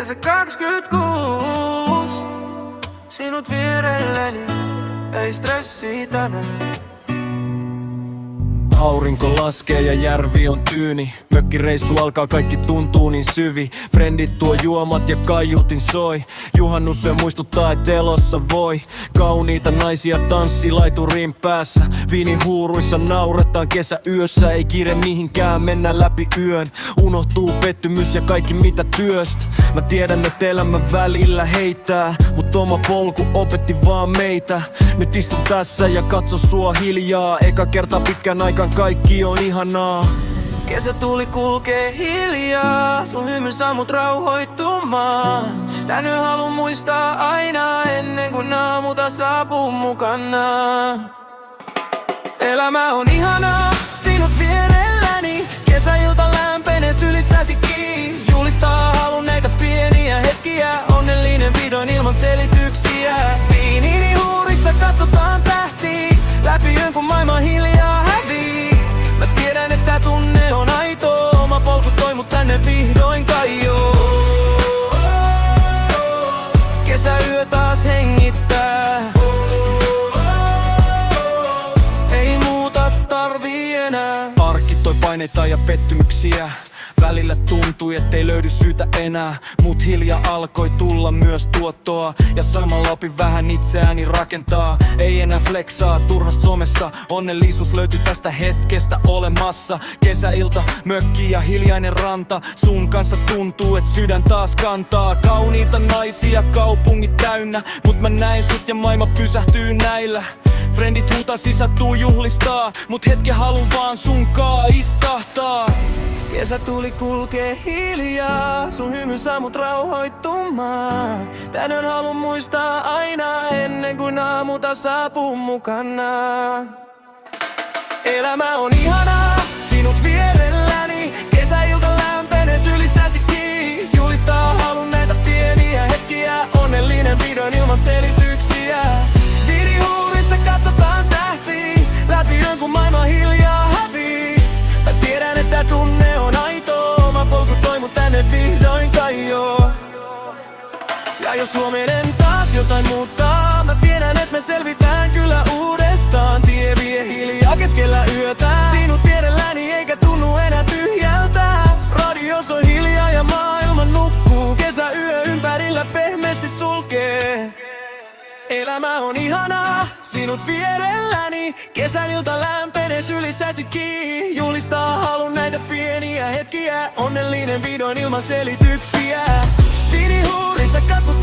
Kesä 26, sinut vierelläni, ei stressi tänään. Aurinko laskee ja järvi on tyyni. Mökkireissu alkaa, kaikki tuntuu niin syvi. Frendit tuo juomat ja kaiutin soi. Juhannus jo muistuttaa, et elossa voi. Kauniita naisia tanssi laiturin päässä. Viinihuuruissa nauretaan kesäyössä. Ei kiire mihinkään, mennä läpi yön. Unohtuu pettymys ja kaikki mitä työst. Mä tiedän, et elämä välillä heittää, mut oma polku opetti vaan meitä. Nyt istun tässä ja katso sua hiljaa. Eka kerta pitkän aikaan kaikki on ihanaa. Kesätuuli kulkee hiljaa, sun hymy saa mut rauhoittumaan. Tän nyt haluun muistaa aina ennen kuin aamuta saapuu mukana. Elämä on ihanaa, sinut vierelläni. Kesäilta lämpenee sylissäsi kiinni. Julistaa halun näitä pieniä hetkiä. Onnellinen vihdoin ilman selityksiä. Viinini huurissa katsotaan tähtiä. Läpi yön kun maailma hiljaa hävii. Mä tiedän, että tunne on aito. Oma polku toi mut tänne vihdoin kaioo. Kesäyö taas hengittää. Ei muuta tarvii enää. Arkki toi paineita ja pettymyksiä. Välillä tuntui, ettei löydy syytä enää. Mut hiljaa alkoi tulla myös tuottoa. Ja samalla opin vähän itseäni rakentaa. Ei enää flexaa turhasta somessa. Onnellisuus löytyi tästä hetkestä olemassa. Kesäilta, mökki ja hiljainen ranta. Sun kanssa tuntuu, et sydän taas kantaa. Kauniita naisia, kaupungit täynnä. Mut mä näin sut ja maailma pysähtyy näillä. Frendit huutaa sisältuu juhlistaa. Mut hetken halun vaan sunkaa istahtaa. Kesätuuli kulkee hiljaa, sun hymy saa mut rauhoittumaan. Tänään haluun muistaa aina ennen kuin aamuta saapuu mukana. Elämä on ihanaa, sinut vierelläni. Kesäilta lämpenee sylissäsi kiinni. Julistaa halun näitä pieniä hetkiä. Onnellinen vihdoin ilman selityksiä. Viinihuurissa katsotaan tähtiä. Läpi yön kun maailma hiljaa hävii. Mä tiedän, että tunne on aito. Oma polku toi mut tänne vihdoin kaioo. Ja jos huominen taas jotain muuttaa, mä tiedän, et me selvitään kyllä uudestaan. Tie vie hiljaa keskellä yötä. Sinut vierelläni eikä tunnu enää tyhjältä. Radio soi hiljaa ja maailma nukkuu. Kesäyö ympärillä pehmeästi sulkee. Elämä on ihanaa, sinut vierelläni. Kesän ilta lämpenee sylissäsi kiinni. Julistaa halun näitä pieniä hetkiä. Onnellinen vihdoin ilman selityksiä. Viinihuurissa katso